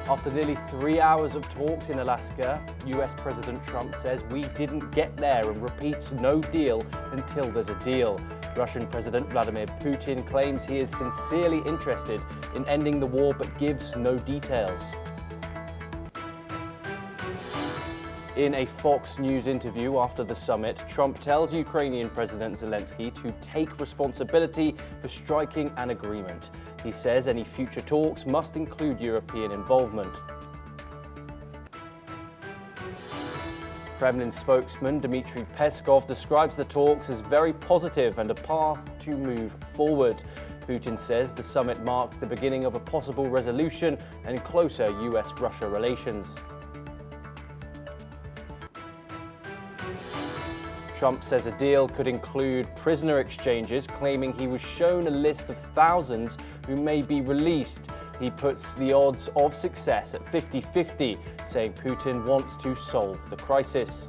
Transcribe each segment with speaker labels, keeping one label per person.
Speaker 1: After nearly 3 hours of talks in Alaska, US President Trump says we didn't get there and repeats no deal until there's a deal. Russian President Vladimir Putin claims he is sincerely interested in ending the war but gives no details. In a Fox News interview after the summit, Trump tells Ukrainian President Zelensky to take responsibility for striking an agreement. He says any future talks must include European involvement. Kremlin spokesman Dmitry Peskov describes the talks as very positive and a path to move forward. Putin says the summit marks the beginning of a possible resolution and closer US-Russia relations. Trump says a deal could include prisoner exchanges, claiming he was shown a list of thousands who may be released. He puts the odds of success at 50-50, saying Putin wants to solve the crisis.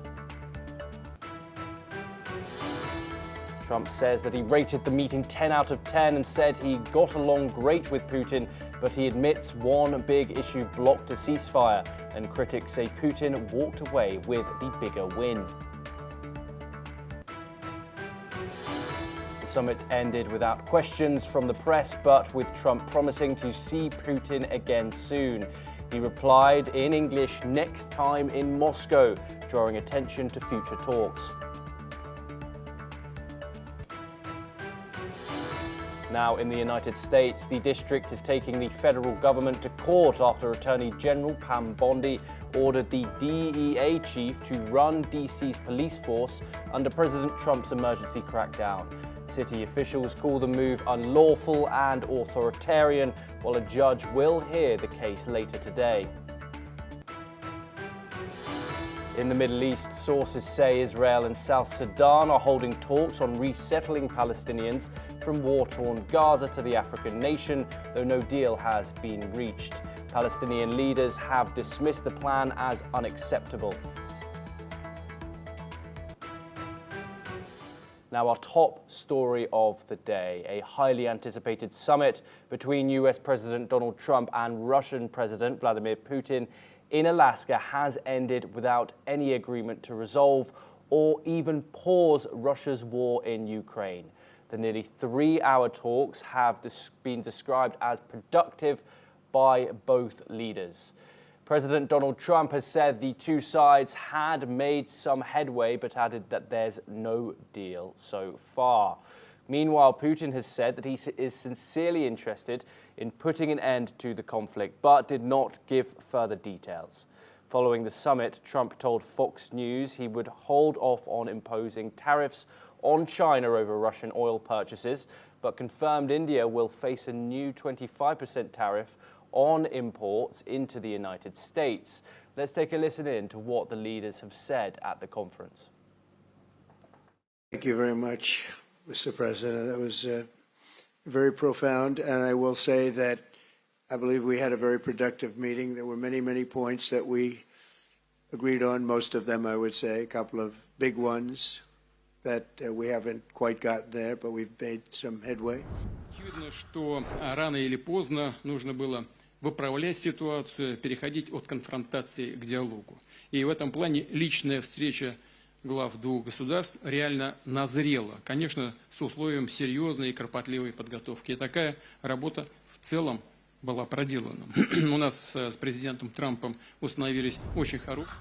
Speaker 1: Trump says that he rated the meeting 10 out of 10 and said he got along great with Putin, but he admits one big issue blocked a ceasefire, and critics say Putin walked away with the bigger win. The summit ended without questions from the press, but with Trump promising to see Putin again soon. He replied in English next time in Moscow, drawing attention to future talks. Now in the United States, the district is taking the federal government to court after Attorney General Pam Bondi ordered the DEA chief to run DC's police force under President Trump's emergency crackdown. City officials call the move unlawful and authoritarian, while a judge will hear the case later today. In the Middle East, sources say Israel and South Sudan are holding talks on resettling Palestinians from war-torn Gaza to the African nation, though no deal has been reached. Palestinian leaders have dismissed the plan as unacceptable. Now, our top story of the day, a highly anticipated summit between US President Donald Trump and Russian President Vladimir Putin in Alaska has ended without any agreement to resolve or even pause Russia's war in Ukraine. The nearly 3-hour talks have been described as productive by both leaders. President Donald Trump has said the two sides had made some headway, but added that there's no deal so far. Meanwhile, Putin has said that he is sincerely interested in putting an end to the conflict, but did not give further details. Following the summit, Trump told Fox News he would hold off on imposing tariffs on China over Russian oil purchases, but confirmed India will face a new 25% tariff on imports into the United States. Let's take a listen in to what the leaders have said at the conference.
Speaker 2: Thank you very much, Mr. President. That was very profound, and I will say that I believe we had a very productive meeting. There were many, many points that we agreed on, most of them, I would say, a couple of big ones that we haven't quite gotten there, but we've made some headway.
Speaker 3: Очевидно, что рано или поздно нужно было выправлять ситуацию, переходить от конфронтации к диалогу. И в этом плане личная встреча глав двух государств реально назрела, конечно, с условием серьезной и кропотливой подготовки. И такая работа в целом была проделана. У нас с президентом Трампом установились очень хорошие.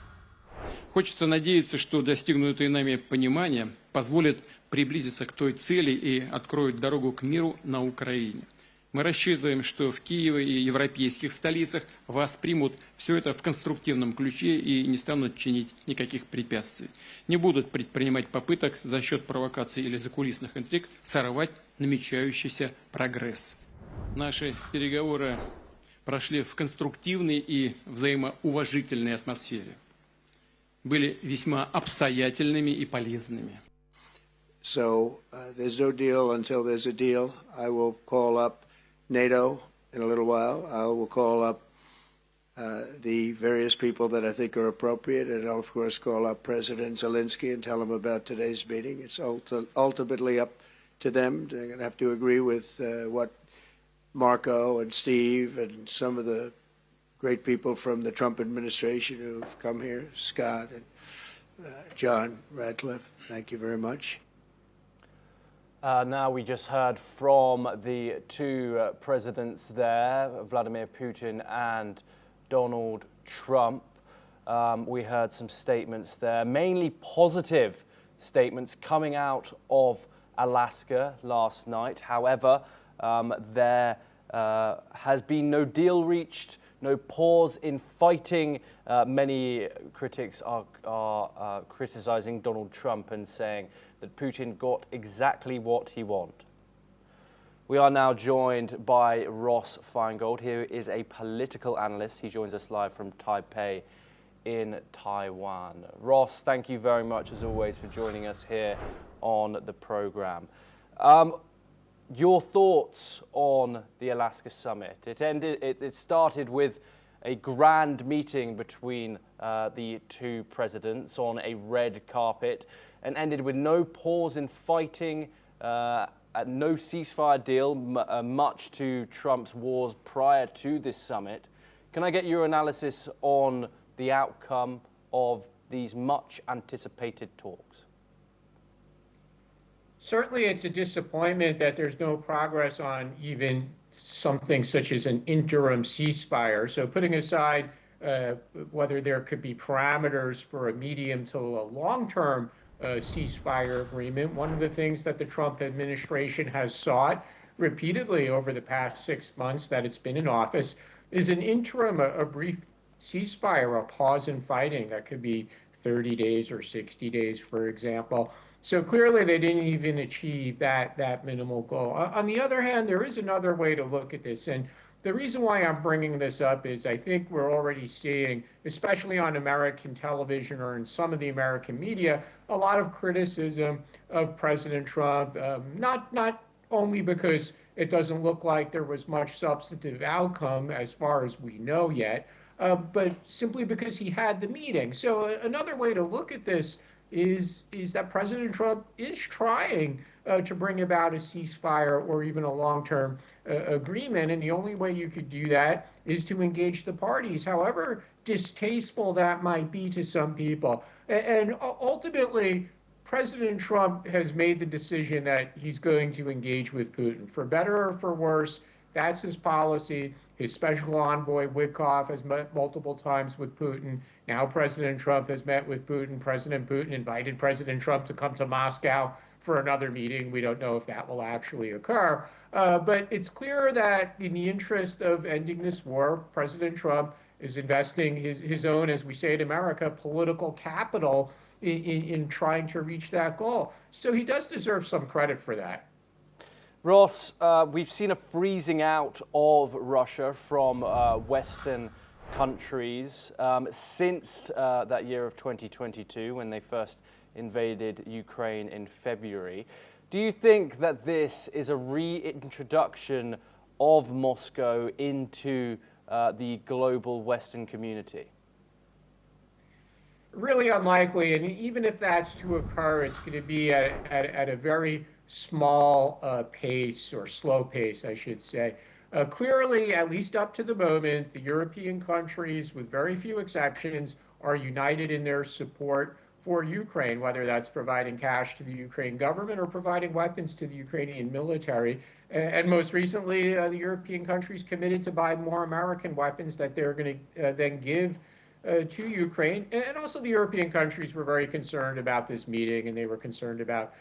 Speaker 3: Хочется надеяться, что достигнутое нами понимание позволит приблизиться к той цели и откроет дорогу к миру на Украине. Мы рассчитываем, что в Киеве и европейских столицах воспримут все это в конструктивном ключе и не станут чинить никаких препятствий. Не будут предпринимать попыток за счет провокаций или закулисных интриг сорвать намечающийся прогресс. Наши переговоры прошли в конструктивной и взаимоуважительной атмосфере. Были весьма обстоятельными и полезными.
Speaker 2: So there's no deal until there's a deal. I will call up NATO in a little while. I will call up the various people that I think are appropriate, and I'll, of course, call up President Zelensky and tell him about today's meeting. It's ultimately up to them. They're going to have to agree with what Marco and Steve and some of the great people from the Trump administration who've come here, Scott and John Radcliffe. Thank you very much.
Speaker 1: Now we just heard from the two presidents there, Vladimir Putin and Donald Trump. We heard some statements there, mainly positive statements coming out of Alaska last night. However, there has been no deal reached, no pause in fighting. Many critics are criticizing Donald Trump and saying that Putin got exactly what he wanted. We are now joined by Ross Feingold. He is a political analyst. He joins us live from Taipei in Taiwan. Ross, thank you very much, as always, for joining us here on the program. Your thoughts on the Alaska summit? It started with a grand meeting between the two presidents on a red carpet and ended with no pause in fighting, no ceasefire deal, much to Trump's wars prior to this summit. Can I get your analysis on the outcome of these much anticipated talks?
Speaker 4: Certainly, it's a disappointment that there's no progress on even something such as an interim ceasefire. So putting aside whether there could be parameters for a medium to a long-term ceasefire agreement, one of the things that the Trump administration has sought repeatedly over the past 6 months that it's been in office is an interim, a brief ceasefire, a pause in fighting that could be 30 days or 60 days, for example. So clearly they didn't even achieve that minimal goal. On the other hand, there is another way to look at this. And the reason why I'm bringing this up is I think we're already seeing, especially on American television or in some of the American media, a lot of criticism of President Trump, not only because it doesn't look like there was much substantive outcome as far as we know yet, but simply because he had the meeting. So another way to look at this is that President Trump is trying to bring about a ceasefire or even a long-term agreement. And the only way you could do that is to engage the parties, however distasteful that might be to some people. And ultimately, President Trump has made the decision that he's going to engage with Putin. For better or for worse, that's his policy. His special envoy, Witkoff, has met multiple times with Putin. Now President Trump has met with Putin. President Putin invited President Trump to come to Moscow for another meeting. We don't know if that will actually occur. But it's clear that in the interest of ending this war, President Trump is investing his own, as we say in America, political capital in trying to reach that goal. So he does deserve some credit for that.
Speaker 1: Ross, we've seen a freezing out of Russia from Western countries since that year of 2022 when they first invaded Ukraine in February. Do you think that this is a reintroduction of Moscow into the global Western community?
Speaker 4: Really unlikely, and even if that's to occur, it's going to be at a very small pace, or slow pace, I should say. Clearly, at least up to the moment, the European countries, with very few exceptions, are united in their support for Ukraine, whether that's providing cash to the Ukraine government or providing weapons to the Ukrainian military. And most recently, the European countries committed to buy more American weapons that they're going to then give to Ukraine. And also the European countries were very concerned about this meeting, and they were concerned about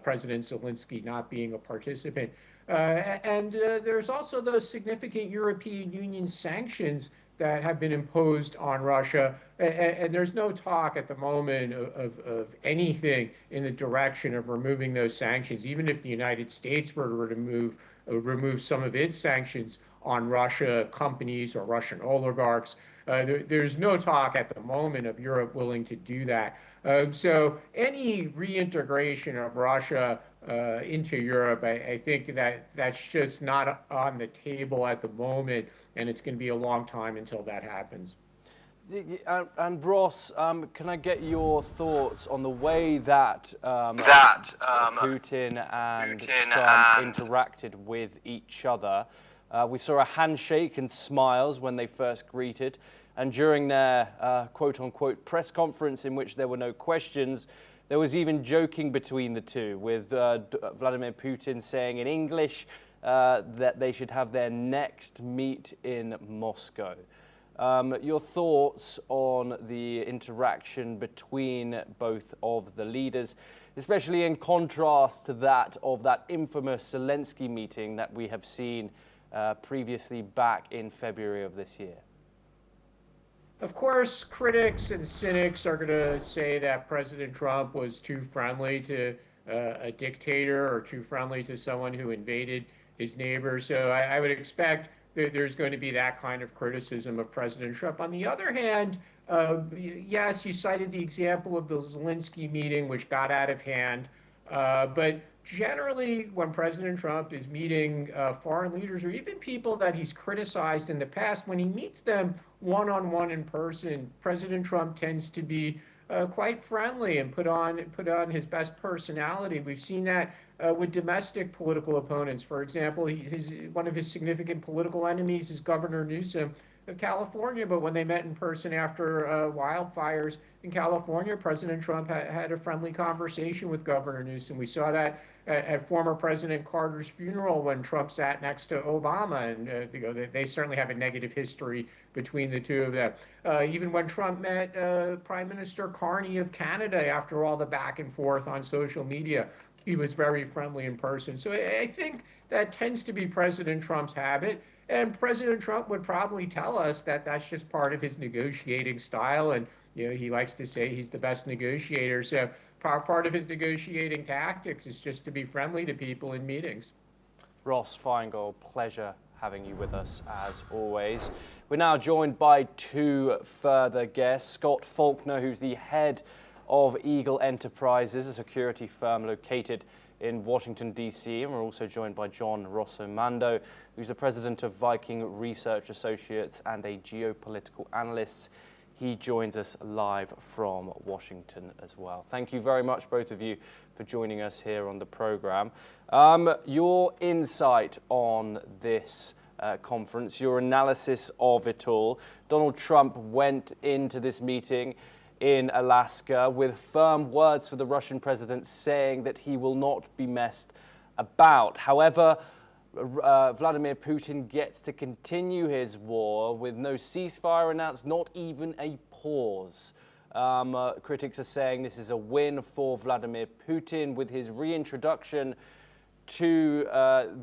Speaker 4: President Zelensky not being a participant. And there's also those significant European Union sanctions that have been imposed on Russia. And there's no talk at the moment of anything in the direction of removing those sanctions, even if the United States were to remove some of its sanctions on Russia companies or Russian oligarchs. There's no talk at the moment of Europe willing to do that. So any reintegration of Russia into Europe, I think that's just not on the table at the moment, and it's going to be a long time until that happens.
Speaker 1: And Ross, can I get your thoughts on the way that Putin and Trump interacted with each other? We saw a handshake and smiles when they first greeted. And during their quote-unquote press conference in which there were no questions, there was even joking between the two, with Vladimir Putin saying in English that they should have their next meet in Moscow. Your thoughts on the interaction between both of the leaders, especially in contrast to that of that infamous Zelensky meeting that we have seen previously back in February of this year?
Speaker 4: Of course, critics and cynics are going to say that President Trump was too friendly to a dictator or too friendly to someone who invaded his neighbor. So I would expect that there's going to be that kind of criticism of President Trump. On the other hand, yes, you cited the example of the Zelensky meeting, which got out of hand. But generally, when President Trump is meeting foreign leaders or even people that he's criticized in the past, when he meets them one-on-one in person, President Trump tends to be quite friendly and put on his best personality. We've seen that with domestic political opponents. For example, one of his significant political enemies is Governor Newsom of California, but when they met in person after wildfires in California, President Trump had a friendly conversation with Governor Newsom. We saw that at former President Carter's funeral when Trump sat next to Obama, and they certainly have a negative history between the two of them. Even when Trump met Prime Minister Carney of Canada after all the back and forth on social media, he was very friendly in person. So I think that tends to be President Trump's habit. And President Trump would probably tell us that that's just part of his negotiating style. And, he likes to say he's the best negotiator. So part of his negotiating tactics is just to be friendly to people in meetings.
Speaker 1: Ross Feingold, pleasure having you with us as always. We're now joined by two further guests. Scott Faulkner, who's the head of Eagle Enterprises, a security firm located in Washington, D.C. And we're also joined by John Rossomando, who's the president of Viking Research Associates and a geopolitical analyst. He joins us live from Washington as well. Thank you very much, both of you, for joining us here on the program. Your insight on this conference, your analysis of it all. Donald Trump went into this meeting in Alaska with firm words for the Russian president, saying that he will not be messed about. However, Vladimir Putin gets to continue his war with no ceasefire announced, not even a pause. Critics are saying this is a win for Vladimir Putin with his reintroduction to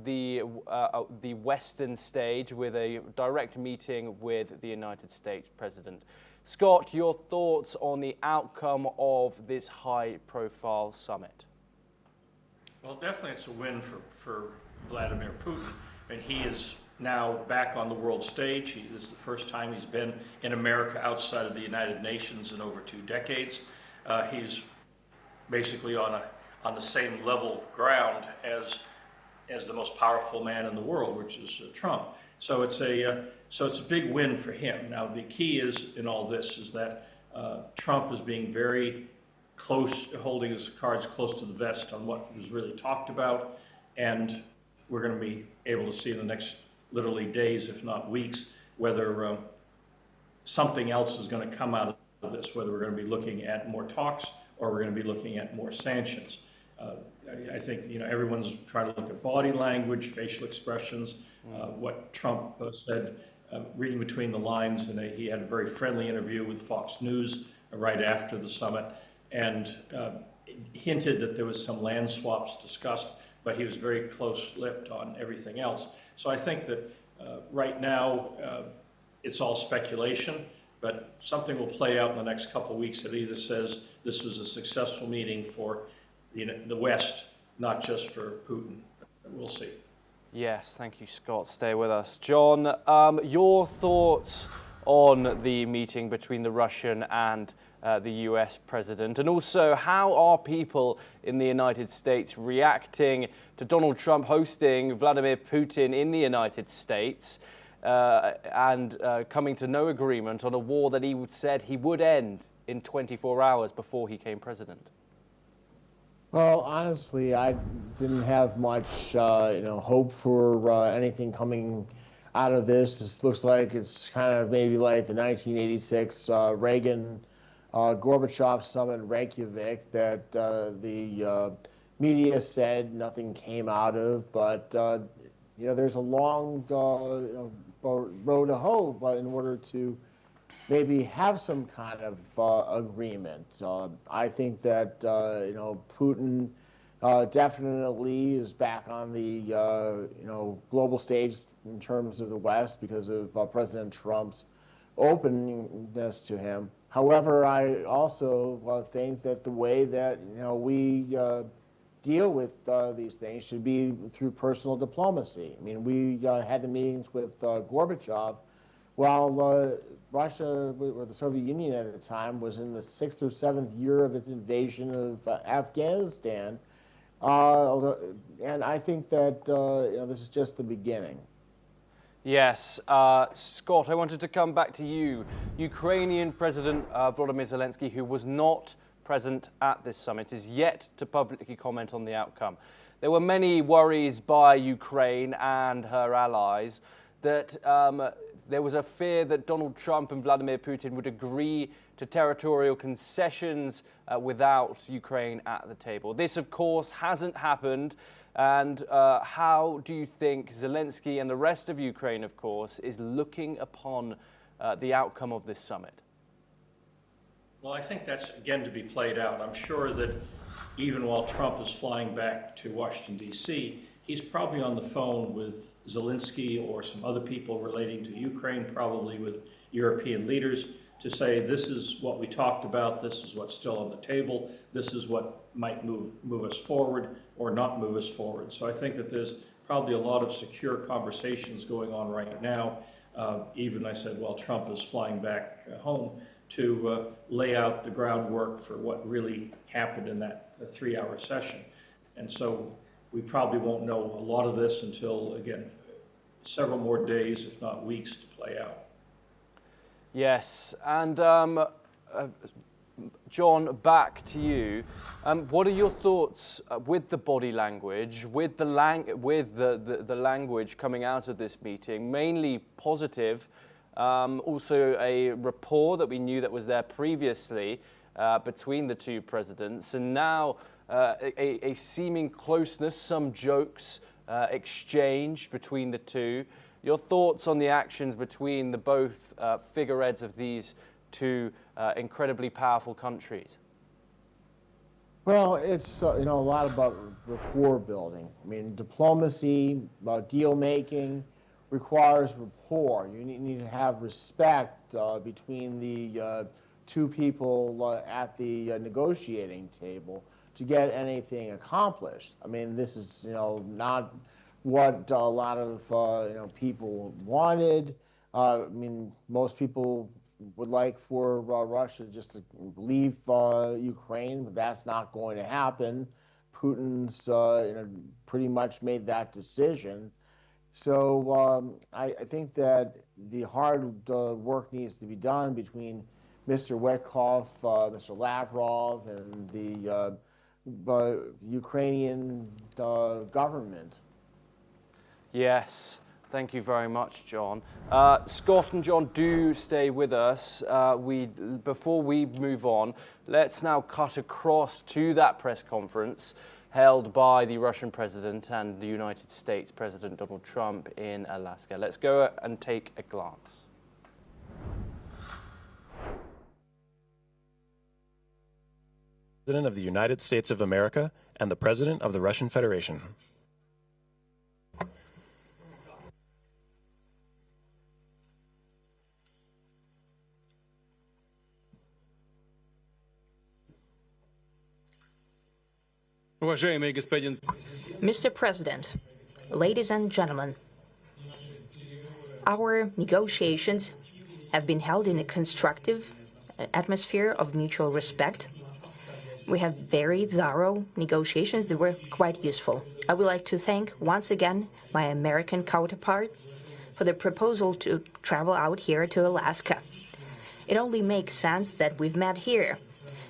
Speaker 1: the Western stage with a direct meeting with the United States president. Scott, your thoughts on the outcome of this high-profile summit?
Speaker 5: Well, definitely it's a win for Vladimir Putin. I mean, he is now back on the world stage. This is the first time he's been in America outside of the United Nations in over 2 decades. He's basically on the same level ground as the most powerful man in the world, which is Trump. So it's a big win for him. Now the key is in all this is that Trump is being very close, holding his cards close to the vest on what was really talked about, and we're going to be able to see in the next literally days, if not weeks, whether something else is going to come out of this, whether we're going to be looking at more talks or we're going to be looking at more sanctions. I think everyone's trying to look at body language, facial expressions, what Trump said, reading between the lines, and he had a very friendly interview with Fox News right after the summit, and hinted that there was some land swaps discussed, but he was very close-lipped on everything else. So I think that right now it's all speculation, but something will play out in the next couple of weeks that either says this was a successful meeting for the West, not just for Putin. We'll see.
Speaker 1: Yes, thank you, Scott. Stay with us. John, your thoughts on the meeting between the Russian and the US president, and also how are people in the United States reacting to Donald Trump hosting Vladimir Putin in the United States and coming to no agreement on a war that he said he would end in 24 hours before he became president?
Speaker 6: Well, honestly, I didn't have much, hope for anything coming out of this. This looks like it's kind of maybe like the 1986 Reagan Gorbachev summit in Reykjavik that the media said nothing came out of, but there's a long road to hoe in order to maybe have some kind of agreement. I think that Putin definitely is back on the global stage in terms of the West because of President Trump's openness to him. However, I also think that the way that we deal with these things should be through personal diplomacy. I mean, we had the meetings with Gorbachev while Russia, or the Soviet Union at the time, was in the 6th or 7th year of its invasion of Afghanistan. And I think that this is just the beginning.
Speaker 1: Yes. Scott, I wanted to come back to you. Ukrainian President Volodymyr Zelensky, who was not present at this summit, is yet to publicly comment on the outcome. There were many worries by Ukraine and her allies that there was a fear that Donald Trump and Vladimir Putin would agree to territorial concessions without Ukraine at the table. This, of course, hasn't happened. And how do you think Zelensky and the rest of Ukraine, of course, is looking upon the outcome of this summit?
Speaker 5: Well, I think that's, again, to be played out. I'm sure that even while Trump is flying back to Washington, D.C., he's probably on the phone with Zelensky or some other people relating to Ukraine, probably with European leaders, to say, this is what we talked about, this is what's still on the table, this is what might move us forward or not move us forward. So I think that there's probably a lot of secure conversations going on right now, even, I said, while Trump is flying back home, to lay out the groundwork for what really happened in that 3-hour session. And so we probably won't know a lot of this until, again, several more days, if not weeks, to play out.
Speaker 1: Yes, and John, back to you. What are your thoughts with the body language, with the language coming out of this meeting? Mainly positive. Also a rapport that we knew that was there previously between the two presidents, and now a seeming closeness, some jokes exchanged between the two. Your thoughts on the actions between the both figureheads of these two incredibly powerful countries?
Speaker 6: Well, it's a lot about rapport building. I mean, diplomacy, deal making requires rapport. You need to have respect between the two people at the negotiating table to get anything accomplished. I mean, this is not what a lot of people wanted. I mean, most people would like for Russia just to leave Ukraine, but that's not going to happen. Putin's pretty much made that decision. So I think that the hard work needs to be done between Mr. Witkoff, Mr. Lavrov, and the Ukrainian government.
Speaker 1: Yes, thank you very much, John. Scott and John, do stay with us. Before we move on, let's now cut across to that press conference held by the Russian president and the United States President Donald Trump in Alaska. Let's go and take a glance.
Speaker 7: President of the United States of America and the President of the Russian Federation.
Speaker 8: Mr. President, ladies and gentlemen, our negotiations have been held in a constructive atmosphere of mutual respect. We have very thorough negotiations that were quite useful. I would like to thank once again my American counterpart for the proposal to travel out here to Alaska. It only makes sense that we've met here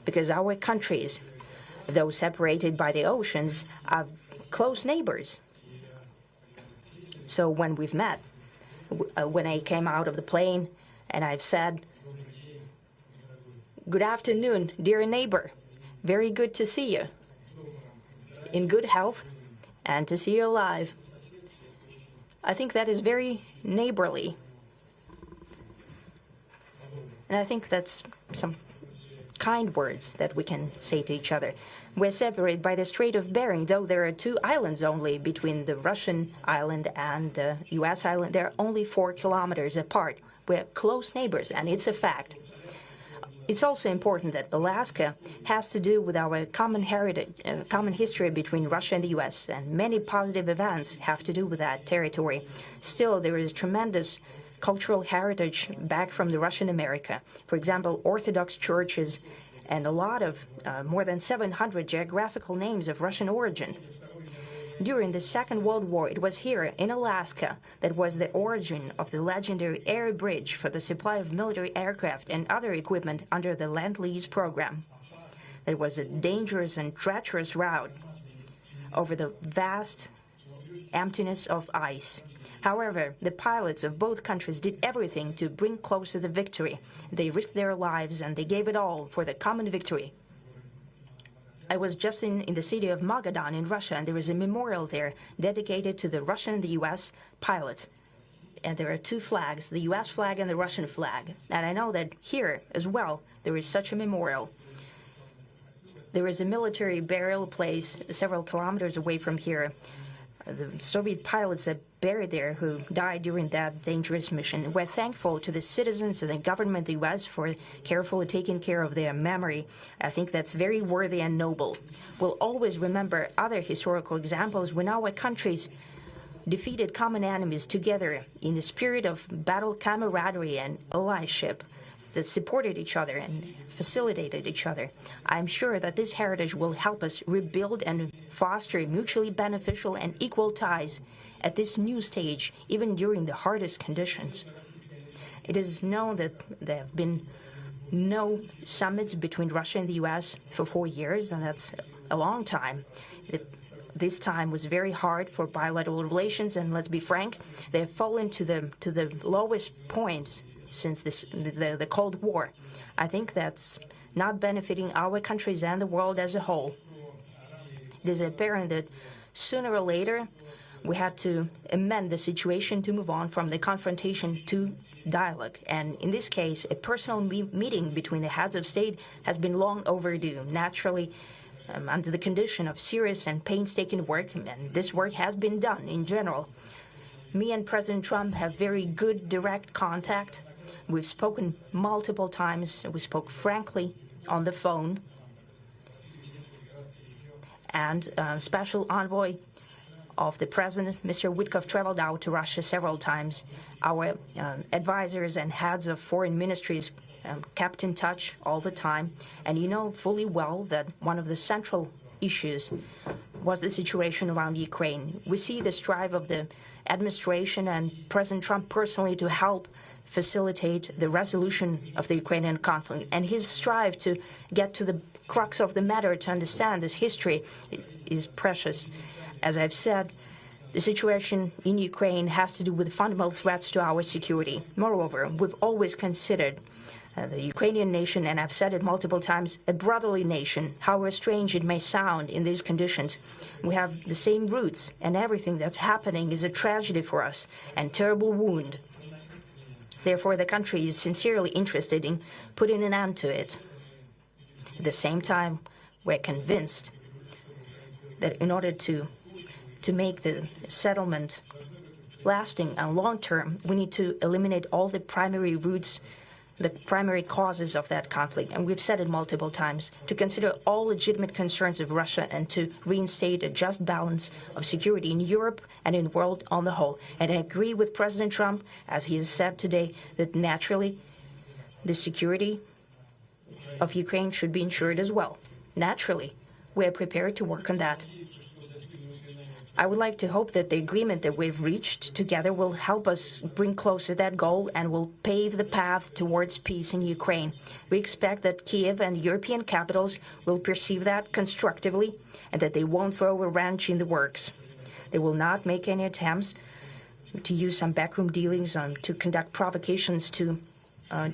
Speaker 8: because our countries, though separated by the oceans, are close neighbors. So when we've met, when I came out of the plane, and I've said, "Good afternoon, dear neighbor. Very good to see you. In good health, and to see you alive." I think that is very neighborly. And I think that's some kind words that we can say to each other. We're separated by the Strait of Bering, though there are 2 islands only between the Russian island and the U.S. island. They're only 4 kilometers apart. We're close neighbors, and it's a fact. It's also important that Alaska has to do with our common heritage, common history between Russia and the U.S., and many positive events have to do with that territory. Still, there is tremendous cultural heritage back from the Russian America. For example, Orthodox churches and a lot of more than 700 geographical names of Russian origin. During the Second World War, it was here in Alaska that was the origin of the legendary air bridge for the supply of military aircraft and other equipment under the Lend-Lease program. It was a dangerous and treacherous route over the vast emptiness of ice. However, the pilots of both countries did everything to bring closer the victory. They risked their lives and they gave it all for the common victory. I was just in the city of Magadan in Russia, and there is a memorial there dedicated to the Russian and the U.S. pilots. And there are 2 flags, the U.S. flag and the Russian flag. And I know that here as well there is such a memorial. There is a military burial place several kilometers away from here. The Soviet pilots that buried there who died during that dangerous mission. We're thankful to the citizens and the government of the U.S. for carefully taking care of their memory. I think that's very worthy and noble. We'll always remember other historical examples when our countries defeated common enemies together in the spirit of battle camaraderie and allyship that supported each other and facilitated each other. I'm sure that this heritage will help us rebuild and foster mutually beneficial and equal ties at this new stage, even during the hardest conditions. It is known that there have been no summits between Russia and the U.S. for 4 years, and that's a long time. This time was very hard for bilateral relations, and let's be frank, they've fallen to the lowest point since the Cold War. I think that's not benefiting our countries and the world as a whole. It is apparent that sooner or later we had to amend the situation to move on from the confrontation to dialogue. And in this case, a personal meeting between the heads of state has been long overdue. Naturally, under the condition of serious and painstaking work, and this work has been done in general. Me and President Trump have very good direct contact. We've spoken multiple times. We spoke frankly on the phone. And Special Envoy of the President, Mr. Witkoff, traveled out to Russia several times. Our advisors and heads of foreign ministries kept in touch all the time. And you know fully well that one of the central issues was the situation around Ukraine. We see the strive of the administration and President Trump personally to help facilitate the resolution of the Ukrainian conflict. And his strive to get to the crux of the matter, to understand this history, is precious. As I've said, the situation in Ukraine has to do with fundamental threats to our security. Moreover, we've always considered the Ukrainian nation, and I've said it multiple times, a brotherly nation, however strange it may sound in these conditions. We have the same roots, and everything that's happening is a tragedy for us and terrible wound. Therefore, the country is sincerely interested in putting an end to it. At the same time, we're convinced that in order to make the settlement lasting and long-term, we need to eliminate all the primary roots, the primary causes of that conflict. And we've said it multiple times, to consider all legitimate concerns of Russia and to reinstate a just balance of security in Europe and in the world on the whole. And I agree with President Trump, as he has said today, that naturally the security of Ukraine should be ensured as well. Naturally, we are prepared to work on that. I would like to hope that the agreement that we've reached together will help us bring closer that goal and will pave the path towards peace in Ukraine. We expect that Kiev and European capitals will perceive that constructively and that they won't throw a wrench in the works. They will not make any attempts to use some backroom dealings to conduct provocations to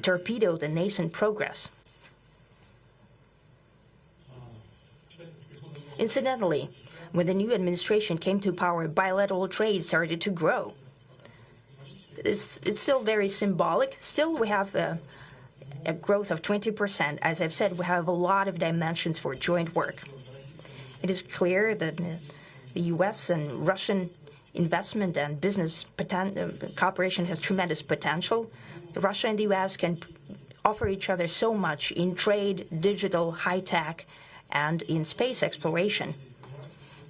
Speaker 8: torpedo the nascent progress. Incidentally, when the new administration came to power, bilateral trade started to grow. It's still very symbolic. Still, we have a growth of 20%. As I've said, we have a lot of dimensions for joint work. It is clear that the U.S. and Russian investment and business cooperation has tremendous potential. Russia and the U.S. can offer each other so much in trade, digital, high-tech, and in space exploration.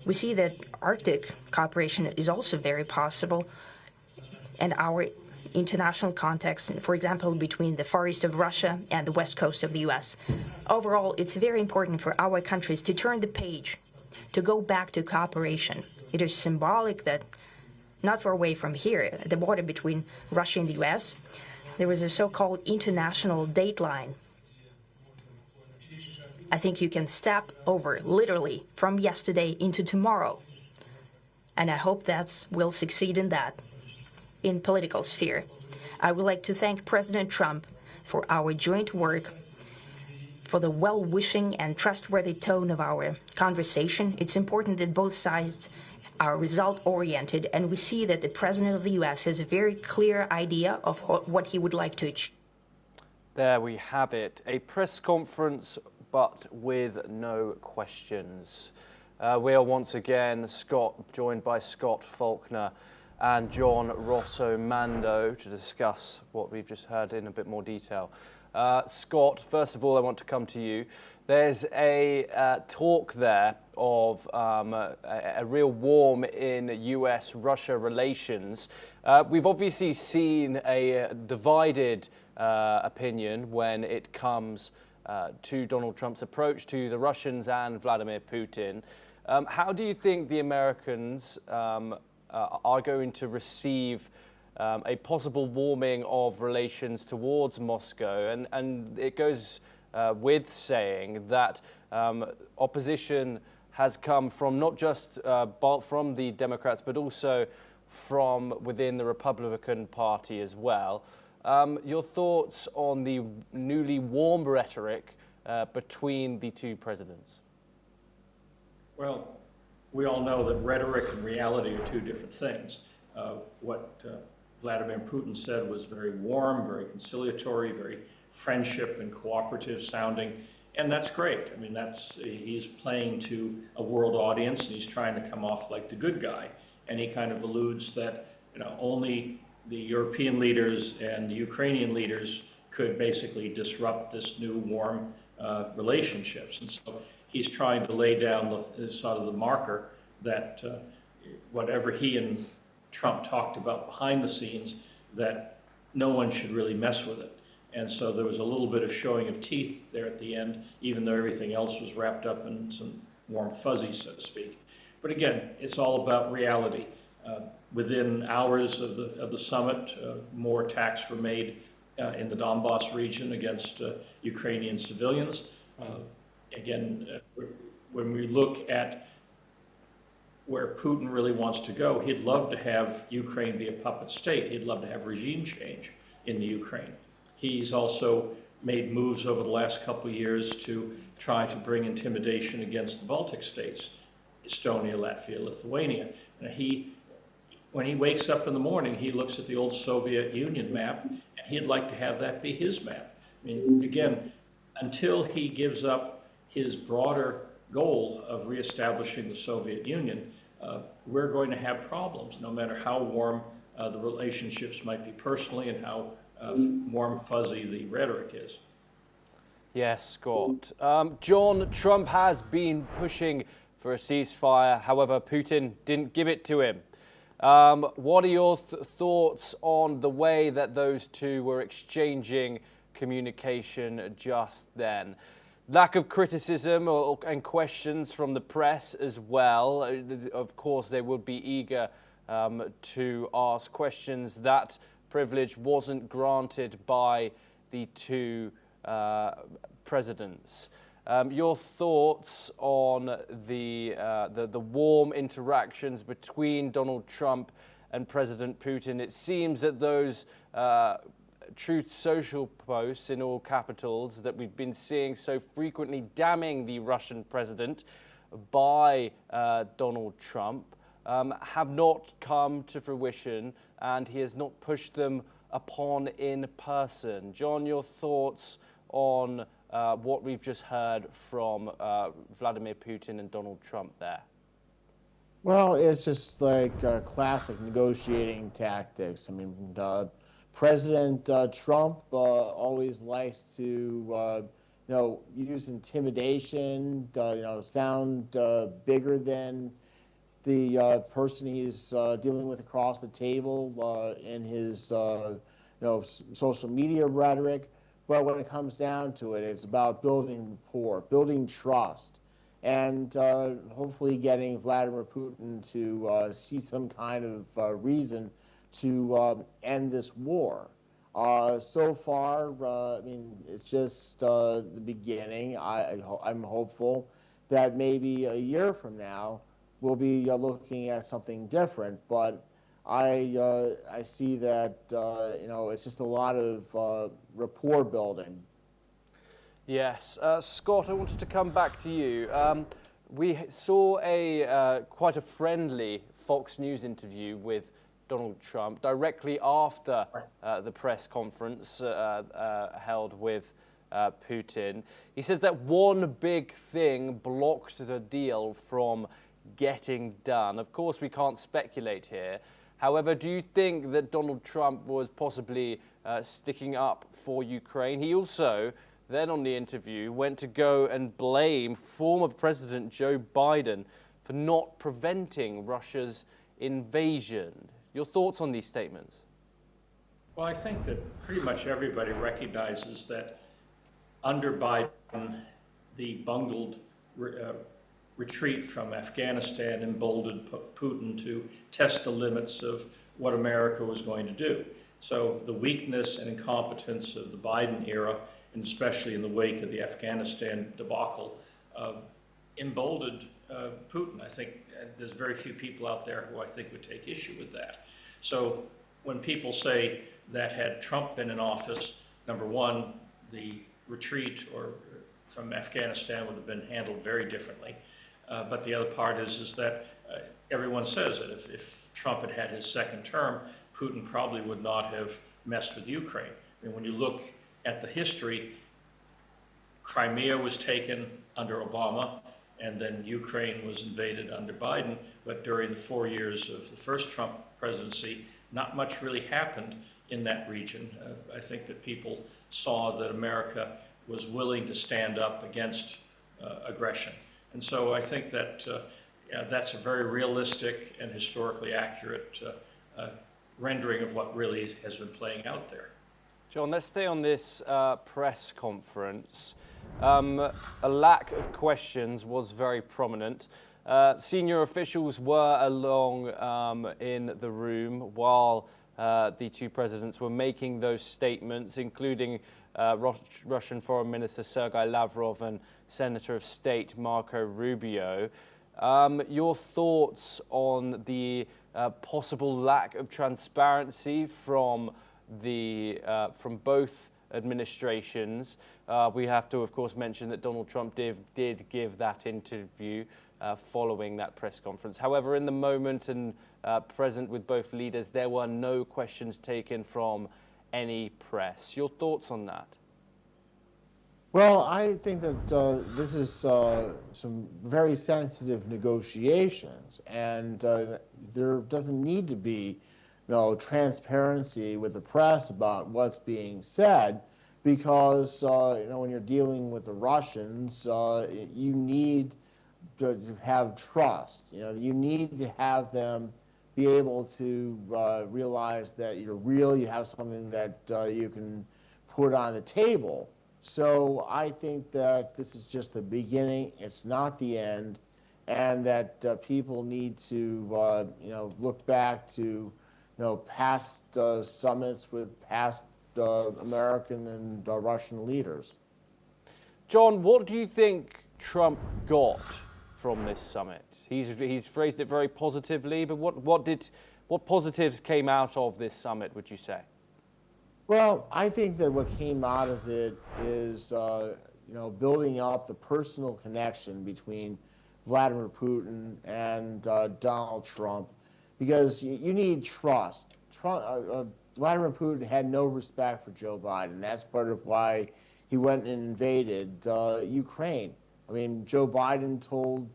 Speaker 8: We see that Arctic cooperation is also very possible, and our international context, for example, between the Far East of Russia and the West Coast of the U.S. Overall, it's very important for our countries to turn the page, to go back to cooperation. It is symbolic that not far away from here, at the border between Russia and the U.S., there was a so-called international date line. I think you can step over, literally, from yesterday into tomorrow. And I hope we'll succeed in that, in political sphere. I would like to thank President Trump for our joint work, for the well-wishing and trustworthy tone of our conversation. It's important that both sides are result-oriented, and we see that the President of the U.S. has a very clear idea of what he would like to achieve.
Speaker 1: There we have it, a press conference, but with no questions. We are once again joined by Scott Faulkner and John Rosso-Mando to discuss what we've just heard in a bit more detail. Scott, first of all, I want to come to you. There's a talk there of a real warm in US-Russia relations. We've obviously seen a divided opinion when it comes to Donald Trump's approach to the Russians and Vladimir Putin. How do you think the Americans are going to receive a possible warming of relations towards Moscow? And it goes with saying that opposition has come from not just from the Democrats, but also from within the Republican Party as well. Your thoughts on the newly warm rhetoric between the two presidents?
Speaker 5: Well, we all know that rhetoric and reality are two different things. What Vladimir Putin said was very warm, very conciliatory, very friendship and cooperative sounding, and that's great. I mean, he's playing to a world audience, and he's trying to come off like the good guy, and he kind of alludes that only the European leaders and the Ukrainian leaders could basically disrupt this new warm relationships. And so he's trying to lay down the marker that whatever he and Trump talked about behind the scenes, that no one should really mess with it. And so there was a little bit of showing of teeth there at the end, even though everything else was wrapped up in some warm fuzzies, so to speak. But again, it's all about reality. Within hours of the summit, more attacks were made in the Donbass region against Ukrainian civilians. When we look at where Putin really wants to go, he'd love to have Ukraine be a puppet state. He'd love to have regime change in the Ukraine. He's also made moves over the last couple of years to try to bring intimidation against the Baltic states, Estonia, Latvia, Lithuania. When he wakes up in the morning, he looks at the old Soviet Union map, and he'd like to have that be his map. I mean, again, until he gives up his broader goal of reestablishing the Soviet Union, we're going to have problems, no matter how warm the relationships might be personally and how warm, fuzzy the rhetoric is.
Speaker 1: Yes, Scott. John, Trump has been pushing for a ceasefire. However, Putin didn't give it to him. What are your thoughts on the way that those two were exchanging communication just then? Lack of criticism and questions from the press as well. Of course, they would be eager to ask questions. That privilege wasn't granted by the two presidents. Your thoughts on the warm interactions between Donald Trump and President Putin. It seems that those Truth Social posts in all capitals that we've been seeing so frequently damning the Russian president by Donald Trump have not come to fruition, and he has not pushed them upon in person. John, your thoughts on what we've just heard from Vladimir Putin and Donald Trump there?
Speaker 6: Well, it's just like classic negotiating tactics. I mean, President Trump always likes to, use intimidation, sound bigger than the person he's dealing with across the table in his, social media rhetoric. But when it comes down to it, it's about building rapport, building trust, and hopefully getting Vladimir Putin to see some kind of reason to end this war. So far, it's just the beginning. I'm hopeful that maybe a year from now we'll be looking at something different. But I see that it's just a lot of rapport building.
Speaker 1: Yes, Scott, I wanted to come back to you. We saw quite a friendly Fox News interview with Donald Trump directly after the press conference held with Putin. He says that one big thing blocked the deal from getting done. Of course, we can't speculate here. However, do you think that Donald Trump was possibly sticking up for Ukraine? He also, then on the interview, went to go and blame former President Joe Biden for not preventing Russia's invasion. Your thoughts on these statements?
Speaker 5: Well, I think that pretty much everybody recognizes that under Biden, the bungled retreat from Afghanistan emboldened Putin to test the limits of what America was going to do. So the weakness and incompetence of the Biden era, and especially in the wake of the Afghanistan debacle, emboldened Putin. I think there's very few people out there who I think would take issue with that. So when people say that had Trump been in office, number one, the retreat from Afghanistan would have been handled very differently. But the other part is that everyone says that if Trump had had his second term, Putin probably would not have messed with Ukraine. I mean, when you look at the history, Crimea was taken under Obama, and then Ukraine was invaded under Biden. But during the 4 years of the first Trump presidency, not much really happened in that region. I think that people saw that America was willing to stand up against aggression. And so I think that that's a very realistic and historically accurate rendering of what really has been playing out there.
Speaker 1: John, let's stay on this press conference. A lack of questions was very prominent. Senior officials were along in the room while the two presidents were making those statements, including Russian Foreign Minister Sergei Lavrov and Senator of State Marco Rubio. Your thoughts on the possible lack of transparency from both administrations? We have to, of course, mention that Donald Trump did give that interview following that press conference. However, in the moment and present with both leaders, there were no questions taken from any press. Your thoughts on that?
Speaker 6: Well, I think that this is some very sensitive negotiations, and there doesn't need to be transparency with the press about what's being said, because when you're dealing with the Russians, you need to have trust. You need to have them be able to realize that you're real, you have something that you can put on the table. So I think that this is just the beginning, it's not the end, and that people need to look back to past summits with past American and Russian leaders.
Speaker 1: John, what do you think Trump got from this summit? He's phrased it very positively, but what did What positives came out of this summit, would you say?
Speaker 6: Well, I think that what came out of it is, building up the personal connection between Vladimir Putin and Donald Trump, because you need trust. Vladimir Putin had no respect for Joe Biden. That's part of why he went and invaded Ukraine. I mean, Joe Biden told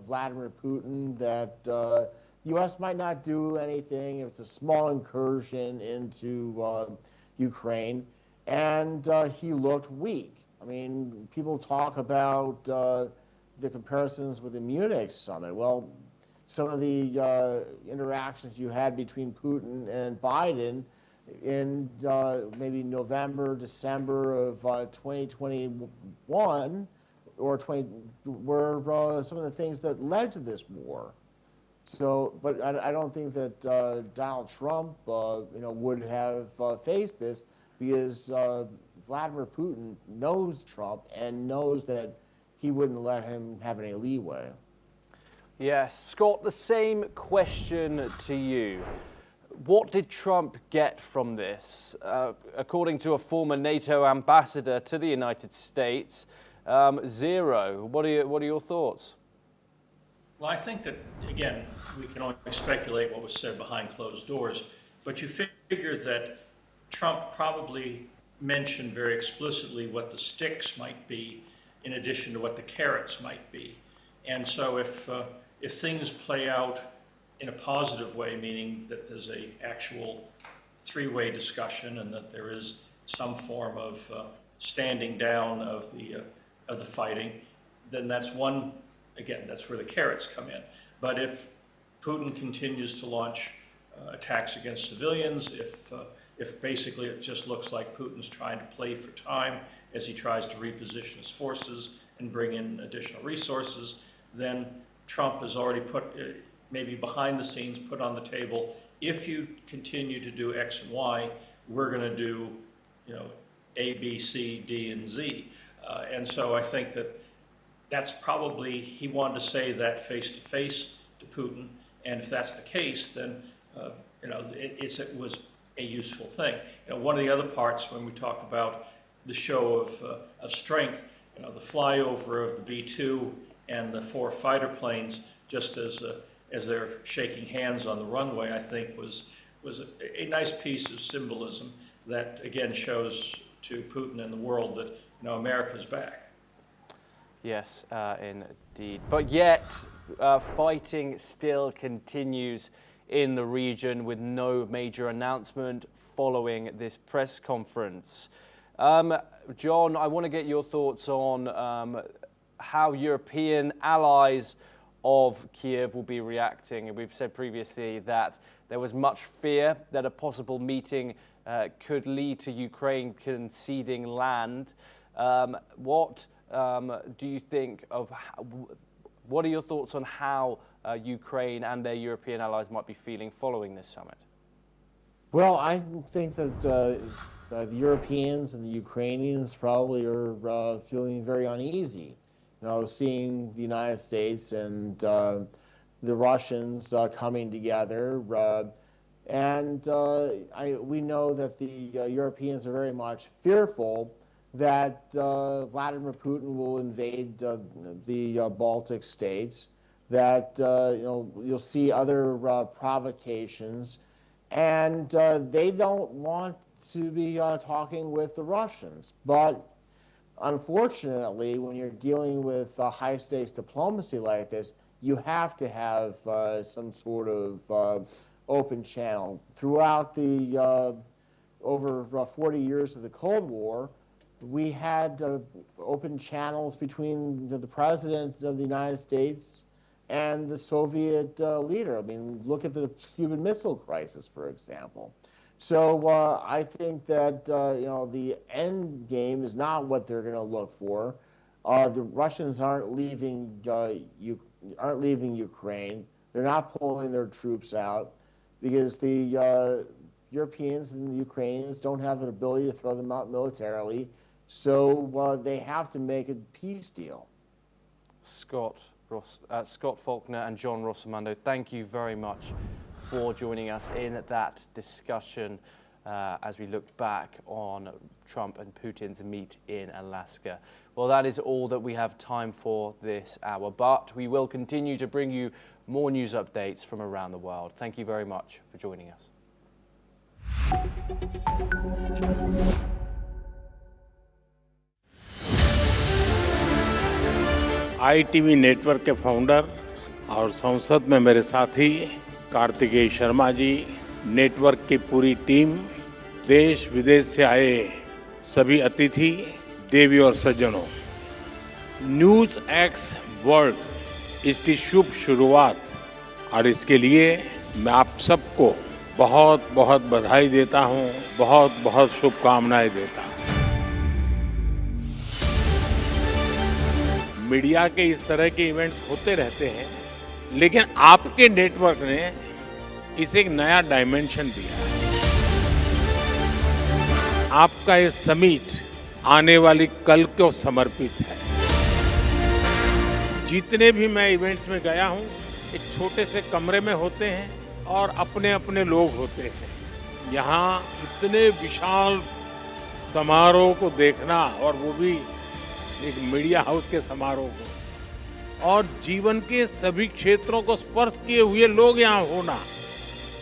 Speaker 6: Vladimir Putin that the U.S. might not do anything. It's a small incursion into Ukraine, and he looked weak. I mean, people talk about the comparisons with the Munich summit. Well, some of the interactions you had between Putin and Biden in maybe November, December of 2021 or 20 were some of the things that led to this war. So, but I don't think that Donald Trump, would have faced this, because Vladimir Putin knows Trump and knows that he wouldn't let him have any leeway.
Speaker 1: Yes, Scott, the same question to you. What did Trump get from this? According to a former NATO ambassador to the United States, zero. What are your thoughts?
Speaker 5: Well, I think that, again, we can only speculate what was said behind closed doors, but you figure that Trump probably mentioned very explicitly what the sticks might be in addition to what the carrots might be. And so if things play out in a positive way, meaning that there's a actual three-way discussion and that there is some form of standing down of the fighting, then that's one. Again, that's where the carrots come in. But if Putin continues to launch attacks against civilians, if basically it just looks like Putin's trying to play for time as he tries to reposition his forces and bring in additional resources, then Trump has already put, maybe behind the scenes, put on the table, if you continue to do X and Y, we're going to do, A, B, C, D, and Z. And so I think that that's probably, he wanted to say that face to face to Putin, and if that's the case, then it was a useful thing. One of the other parts when we talk about the show of strength, the flyover of the B-2 and the 4 fighter planes, just as they're shaking hands on the runway, I think was a nice piece of symbolism that again shows to Putin and the world that America's back.
Speaker 1: Yes, indeed. But yet, fighting still continues in the region with no major announcement following this press conference. John, I want to get your thoughts on how European allies of Kiev will be reacting. And we've said previously that there was much fear that a possible meeting could lead to Ukraine conceding land. What do you think of, what are your thoughts on how Ukraine and their European allies might be feeling following this summit?
Speaker 6: Well, I think that the Europeans and the Ukrainians probably are feeling very uneasy, seeing the United States and the Russians coming together. We know that the Europeans are very much fearful that Vladimir Putin will invade the Baltic states, that you'll see other provocations, and they don't want to be talking with the Russians. But unfortunately, when you're dealing with high-stakes diplomacy like this, you have to have some sort of open channel. Throughout the over 40 years of the Cold War, we had open channels between the President of the United States and the Soviet leader. I mean, look at the Cuban Missile Crisis, for example. So I think that the end game is not what they're going to look for. The Russians aren't leaving Ukraine. They're not pulling their troops out because the Europeans and the Ukrainians don't have the ability to throw them out militarily. So they have to make a peace deal.
Speaker 1: Scott Faulkner and John Rossomando, thank you very much for joining us in that discussion as we looked back on Trump and Putin's meet in Alaska. Well, that is all that we have time for this hour, but we will continue to bring you more news updates from around the world. Thank you very much for joining us.
Speaker 9: ITV network के founder और संसद में मेरे साथी Kartikeya Sharma ji, network की पूरी team, देश विदेश से आए सभी अतिथि, देवी और सज्जनों, न्यूज एक्स वर्ल्ड इसकी शुभ शुरुआत और इसके लिए मैं आप सबको बहुत बहुत बधाई देता हूं, बहुत बहुत शुभकामनाएं देता हूं। मीडिया के इस तरह के इवेंट्स होते रहते हैं, लेकिन आपके नेटवर्क ने इसे एक नया डायमेंशन दिया है। आपका ये समिट आने वाली कल को समर्पित है। जितने भी मैं इवेंट्स में गया हूं, एक छोटे से कमरे में होते हैं और अपने अपने लोग होते हैं। यहाँ इतने विशाल समारोह को देखना, और वो भी एक मीडिया हाउस के समारोह को, और जीवन के सभी क्षेत्रों को स्पर्श किए हुए लोग यहाँ होना,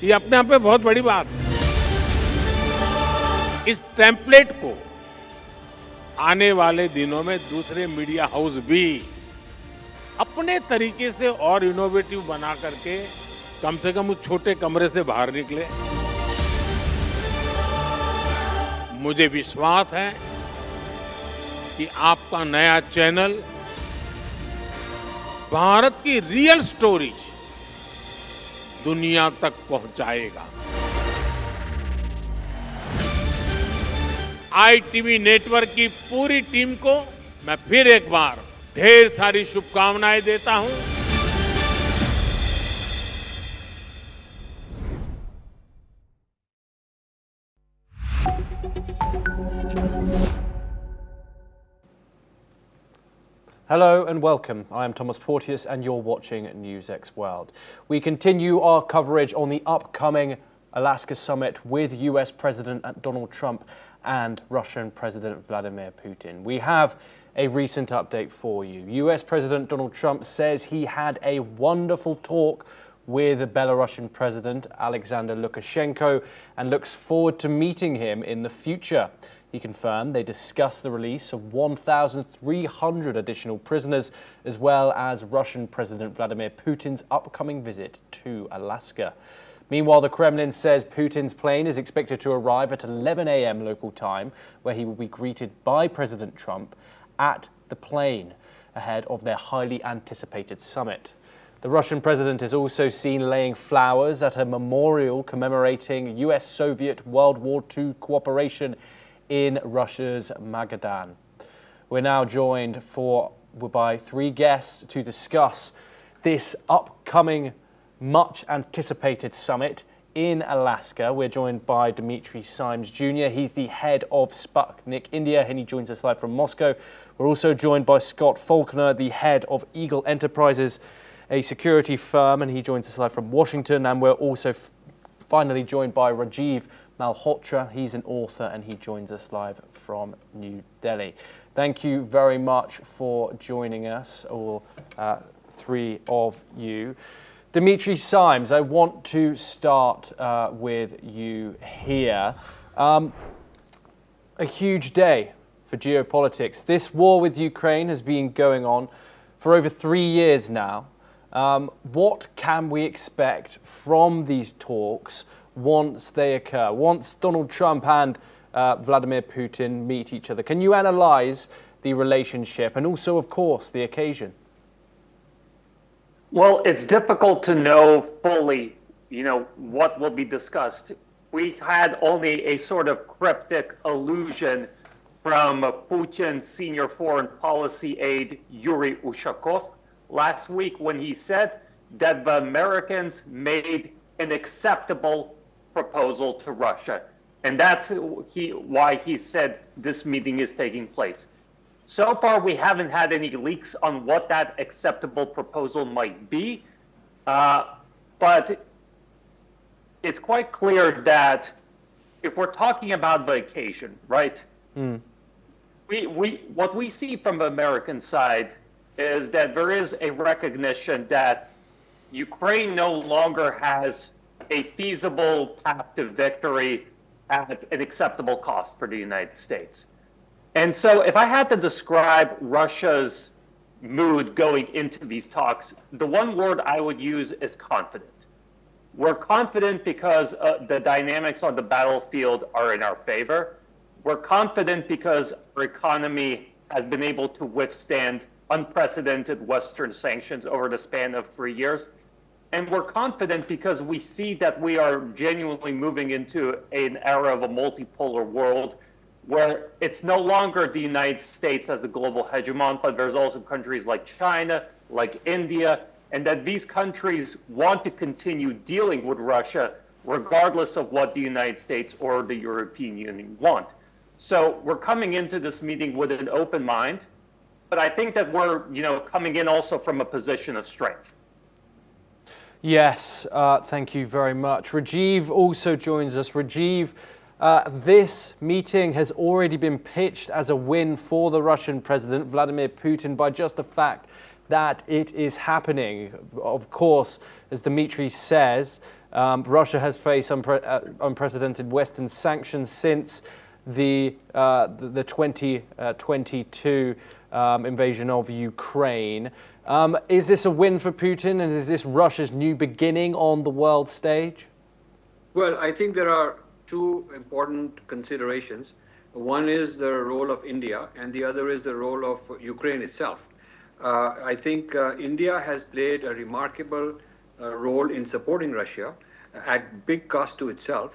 Speaker 9: ये अपने आप में बहुत बड़ी बात है। इस टेम्पलेट को आने वाले दिनों में दूसरे मीडिया हाउस भी अपने तरीके से और इनोवेटिव बना करके कम से कम उस छोटे कमरे से बाहर निकले। मुझे विश्वास है कि आपका नया चैनल भारत की रियल स्टोरीज दुनिया तक पहुंचाएगा। ITV नेटवर्क की पूरी टीम को मैं फिर एक बार ढेर सारी शुभकामनाएं देता हूं।
Speaker 1: Hello and welcome. I am Thomas Porteous and you're watching NewsX World. We continue our coverage on the upcoming Alaska summit with US President Donald Trump and Russian President Vladimir Putin. We have a recent update for you. US President Donald Trump says he had a wonderful talk with Belarusian President Alexander Lukashenko and looks forward to meeting him in the future. He confirmed they discussed the release of 1,300 additional prisoners, as well as Russian President Vladimir Putin's upcoming visit to Alaska. Meanwhile, the Kremlin says Putin's plane is expected to arrive at 11 a.m. local time, where he will be greeted by President Trump at the plane ahead of their highly anticipated summit. The Russian president is also seen laying flowers at a memorial commemorating US-Soviet World War II cooperation in Russia's Magadan. We're now joined by three guests to discuss this upcoming much anticipated summit in Alaska. We're joined by Dmitry Simes Jr. He's the head of Sputnik India and he joins us live from Moscow. We're also joined by Scott Faulkner, the head of Eagle Enterprises, a security firm, and he joins us live from Washington. And we're also finally joined by Rajiv Malhotra. He's an author and he joins us live from New Delhi. Thank you very much for joining us, all three of you. Dmitry Simes, I want to start with you here. A huge day for geopolitics. This war with Ukraine has been going on for over 3 years now. What can we expect from these talks once they occur, once Donald Trump and Vladimir Putin meet each other? Can you analyze the relationship and also, of course, the occasion?
Speaker 10: Well, it's difficult to know fully, what will be discussed. We had only a sort of cryptic allusion from Putin's senior foreign policy aide, Yuri Ushakov, last week when he said that the Americans made an acceptable proposal to Russia. And that's why he said this meeting is taking place. So far, we haven't had any leaks on what that acceptable proposal might be. But it's quite clear that if we're talking about vacation, right? What we see from the American side is that there is a recognition that Ukraine no longer has a feasible path to victory at an acceptable cost for the United States. And so if I had to describe Russia's mood going into these talks, the one word I would use is confident. We're confident because the dynamics on the battlefield are in our favor. We're confident because our economy has been able to withstand unprecedented Western sanctions over the span of 3 years. And we're confident because we see that we are genuinely moving into an era of a multipolar world where it's no longer the United States as the global hegemon, but there's also countries like China, like India, and that these countries want to continue dealing with Russia regardless of what the United States or the European Union want. So we're coming into this meeting with an open mind, but I think that we're, coming in also from a position of strength.
Speaker 1: Yes, thank you very much. Rajiv also joins us. Rajiv, this meeting has already been pitched as a win for the Russian President, Vladimir Putin, by just the fact that it is happening. Of course, as Dmitry says, Russia has faced unprecedented Western sanctions since the 2022 invasion of Ukraine. Is this a win for Putin, and is this Russia's new beginning on the world stage?
Speaker 11: Well, I think there are two important considerations. One is the role of India, and the other is the role of Ukraine itself. I think India has played a remarkable role in supporting Russia at big cost to itself,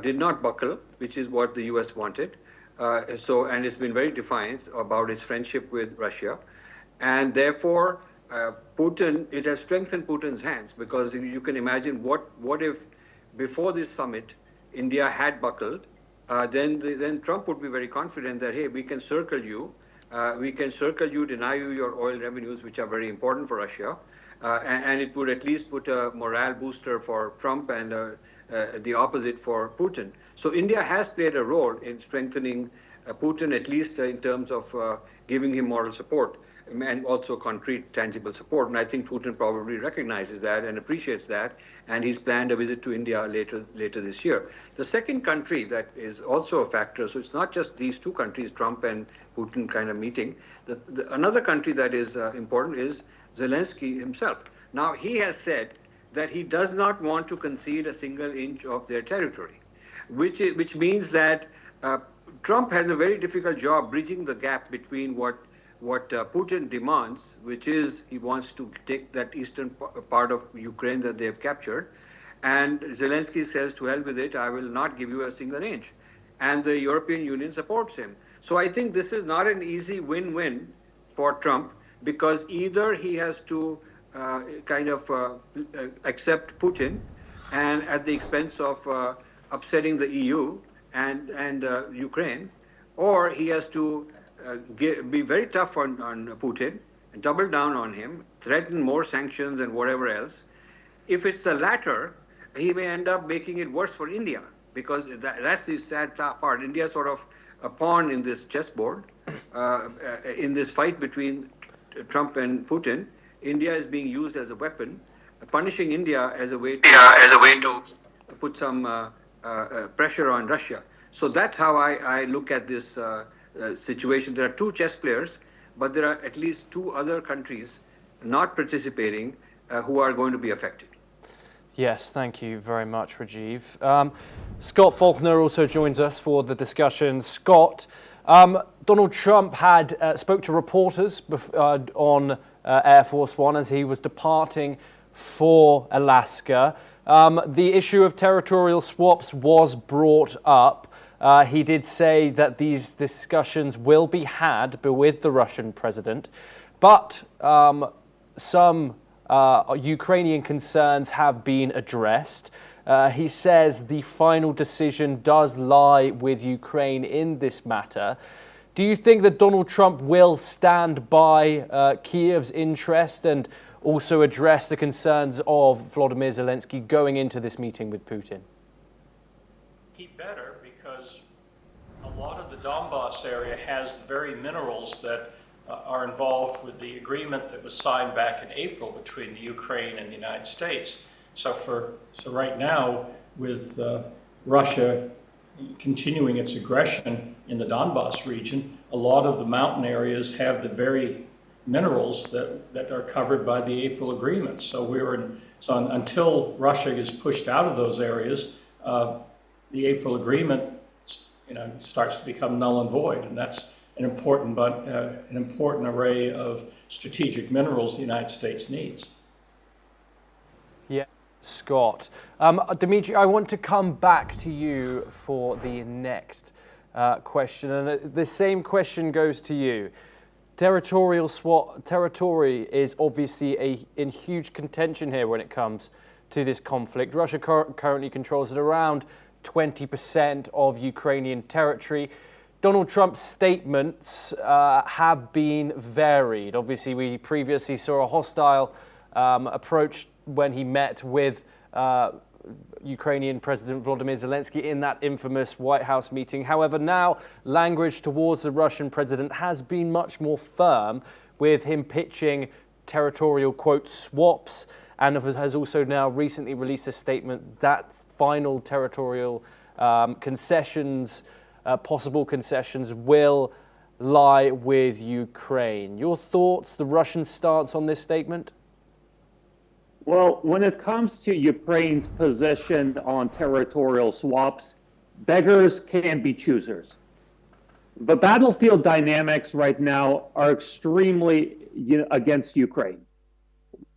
Speaker 11: did not buckle, which is what the US wanted. And it's been very defiant about its friendship with Russia. And therefore, it has strengthened Putin's hands, because you can imagine what if before this summit, India had buckled, then Trump would be very confident that, hey, we can circle you, deny you your oil revenues, which are very important for Russia, and it would at least put a morale booster for Trump and the opposite for Putin. So India has played a role in strengthening Putin, at least in terms of giving him moral support and also concrete, tangible support. And I think Putin probably recognizes that and appreciates that, and he's planned a visit to India later this year. The second country that is also a factor, so it's not just these two countries, Trump and Putin kind of meeting. Another country that is important is Zelensky himself. Now, he has said that he does not want to concede a single inch of their territory, which means that Trump has a very difficult job bridging the gap between what Putin demands, which is he wants to take that eastern part of Ukraine that they have captured, and Zelensky says, to hell with it, I will not give you a single inch. And the European Union supports him. So I think this is not an easy win-win for Trump, because either he has to accept Putin, and at the expense of upsetting the EU and Ukraine, or he has to be very tough on Putin, double down on him, threaten more sanctions and whatever else. If it's the latter, he may end up making it worse for India, because that's the sad part. India is sort of a pawn in this chessboard, in this fight between Trump and Putin. India is being used as a weapon, punishing India as a way to put some pressure on Russia. So that's how I look at this situation. There are two chess players, but there are at least two other countries not participating who are going to be affected.
Speaker 1: Yes, thank you very much, Rajiv. Scott Faulkner also joins us for the discussion. Scott, Donald Trump had spoke to reporters on Air Force One as he was departing for Alaska. The issue of territorial swaps was brought up. He did say that these discussions will be had with the Russian president, but some Ukrainian concerns have been addressed. He says the final decision does lie with Ukraine in this matter. Do you think that Donald Trump will stand by Kiev's interest, and also address the concerns of Volodymyr Zelensky going into this meeting with Putin?
Speaker 5: He better, because a lot of the Donbass area has the very minerals that are involved with the agreement that was signed back in April between the Ukraine and the United States. So right now, with Russia continuing its aggression in the Donbass region, a lot of the mountain areas have the very minerals that are covered by the April agreement. So until Russia is pushed out of those areas, the April agreement, starts to become null and void, and that's an important array of strategic minerals the United States needs.
Speaker 1: Yeah, Scott. Dmitry, I want to come back to you for the next question, and the same question goes to you. Territory is obviously in huge contention here when it comes to this conflict. Russia currently controls at around 20% of Ukrainian territory. Donald Trump's statements have been varied. Obviously, we previously saw a hostile approach when he met with Ukrainian President Volodymyr Zelensky in that infamous White House meeting. However, now language towards the Russian president has been much more firm, with him pitching territorial, quote, swaps, and has also now recently released a statement that final territorial concessions, possible concessions, will lie with Ukraine. Your thoughts, the Russian stance on this statement?
Speaker 10: Well, when it comes to Ukraine's position on territorial swaps, beggars can be choosers. The battlefield dynamics right now are extremely against Ukraine.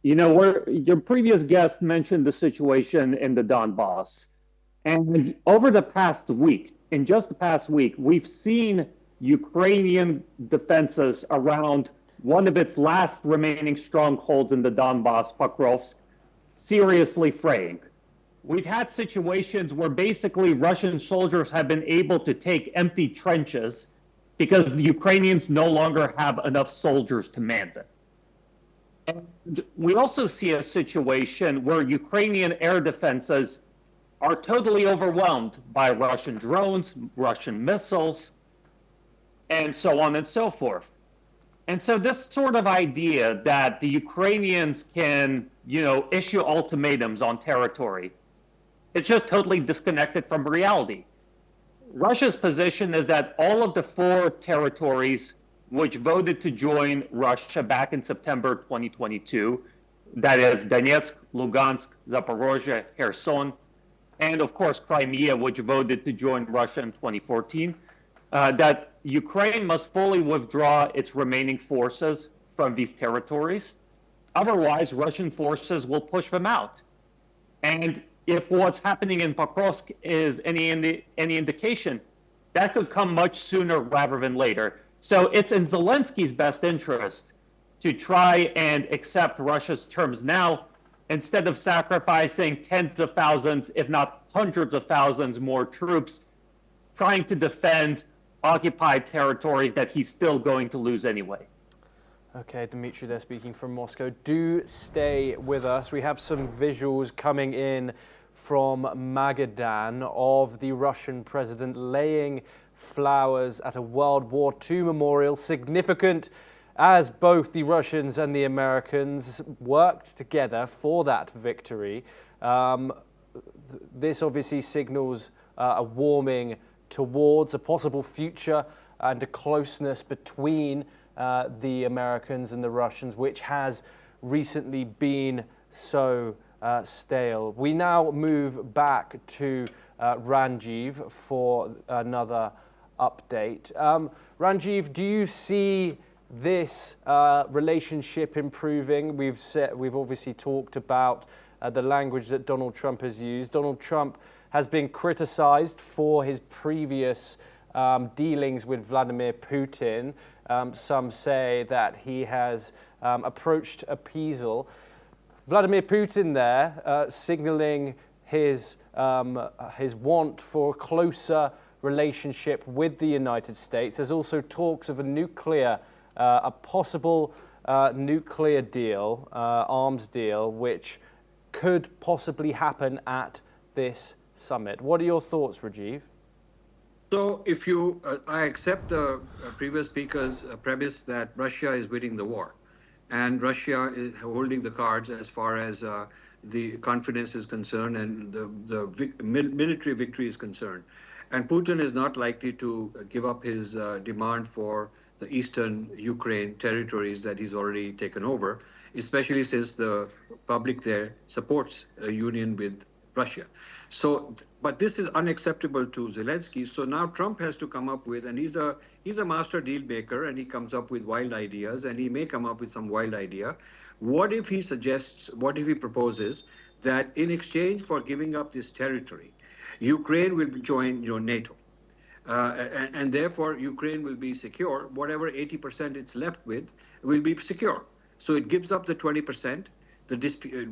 Speaker 10: Your previous guest mentioned the situation in the Donbass. And over the past week, in just the past week, we've seen Ukrainian defenses around one of its last remaining strongholds in the Donbass, Pokrovsk, seriously fraying. We've had situations where basically Russian soldiers have been able to take empty trenches because the Ukrainians no longer have enough soldiers to man them. And we also see a situation where Ukrainian air defenses are totally overwhelmed by Russian drones, Russian missiles, and so on and so forth. And so this sort of idea that the Ukrainians can, issue ultimatums on territory, it's just totally disconnected from reality. Russia's position is that all of the 4 territories which voted to join Russia back in September 2022, that is Donetsk, Lugansk, Zaporozhye, Kherson, and of course Crimea, which voted to join Russia in 2014, that Ukraine must fully withdraw its remaining forces from these territories. Otherwise, Russian forces will push them out. And if what's happening in Pokrovsk is any indication, that could come much sooner rather than later. So it's in Zelensky's best interest to try and accept Russia's terms now, instead of sacrificing tens of thousands, if not hundreds of thousands more troops, trying to defend occupied territories that he's still going to lose anyway.
Speaker 1: Okay, Dmitry there speaking from Moscow. Do stay with us. We have some visuals coming in from Magadan of the Russian president laying flowers at a World War II memorial, significant as both the Russians and the Americans worked together for that victory. This obviously signals a warming towards a possible future and a closeness between the Americans and the Russians, which has recently been so stale. We now move back to Ranjiv for another update. Ranjiv, do you see this relationship improving? We've obviously talked about the language that Donald Trump has used. Donald Trump has been criticized for his previous dealings with Vladimir Putin. Some say that he has approached appeasal. Vladimir Putin there signaling his want for a closer relationship with the United States. There's also talks of a possible nuclear deal, arms deal, which could possibly happen at this summit. What are your thoughts, Rajiv?
Speaker 11: So if you, I accept the previous speaker's premise that Russia is winning the war, and Russia is holding the cards as far as the confidence is concerned and the military victory is concerned. And Putin is not likely to give up his demand for the eastern Ukraine territories that he's already taken over, especially since the public there supports a union with Russia. So, but this is unacceptable to Zelensky. So now Trump has to come up with, and he's a master deal maker, and he comes up with wild ideas, and he may come up with some wild idea. What if he suggests, what if he proposes that in exchange for giving up this territory, Ukraine will join NATO? And therefore Ukraine will be secure. Whatever 80% it's left with will be secure. So it gives up the 20%.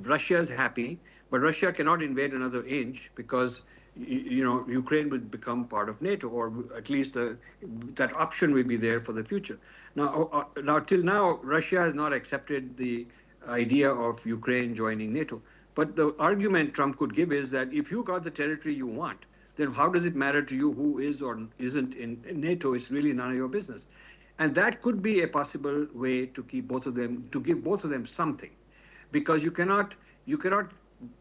Speaker 11: Russia is happy, but Russia cannot invade another inch because Ukraine will become part of NATO, or at least that option will be there for the future. Now, till now, Russia has not accepted the idea of Ukraine joining NATO. But the argument Trump could give is that if you got the territory you want, then how does it matter to you who is or isn't in NATO? It's really none of your business. And that could be a possible way to keep both of them, to give both of them something, because you cannot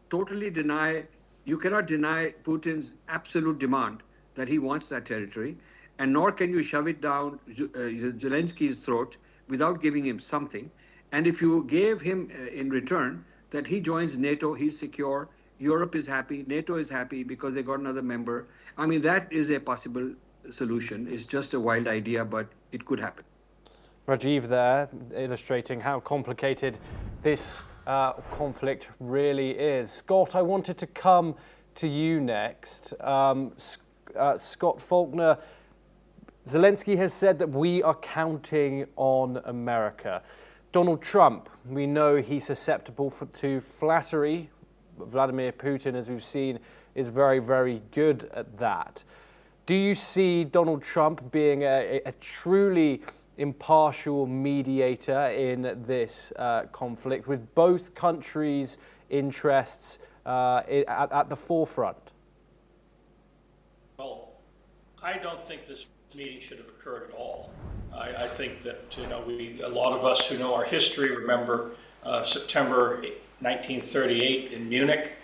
Speaker 11: totally deny, you cannot deny Putin's absolute demand that he wants that territory, and nor can you shove it down Zelensky's throat without giving him something. And if you gave him in return that he joins NATO, he's secure, Europe is happy, NATO is happy because they got another member. I mean, that is a possible solution. It's just a wild idea, but it could happen.
Speaker 1: Rajiv there, illustrating how complicated this conflict really is. Scott, I wanted to come to you next. Scott Faulkner, Zelensky has said that we are counting on America. Donald Trump, we know he's susceptible to flattery. Vladimir Putin, as we've seen, is very, very good at that. Do you see Donald Trump being a truly impartial mediator in this conflict, with both countries' interests at the forefront?
Speaker 5: Well, I don't think this meeting should have occurred at all. I think that a lot of us who know our history remember September 1938 in Munich,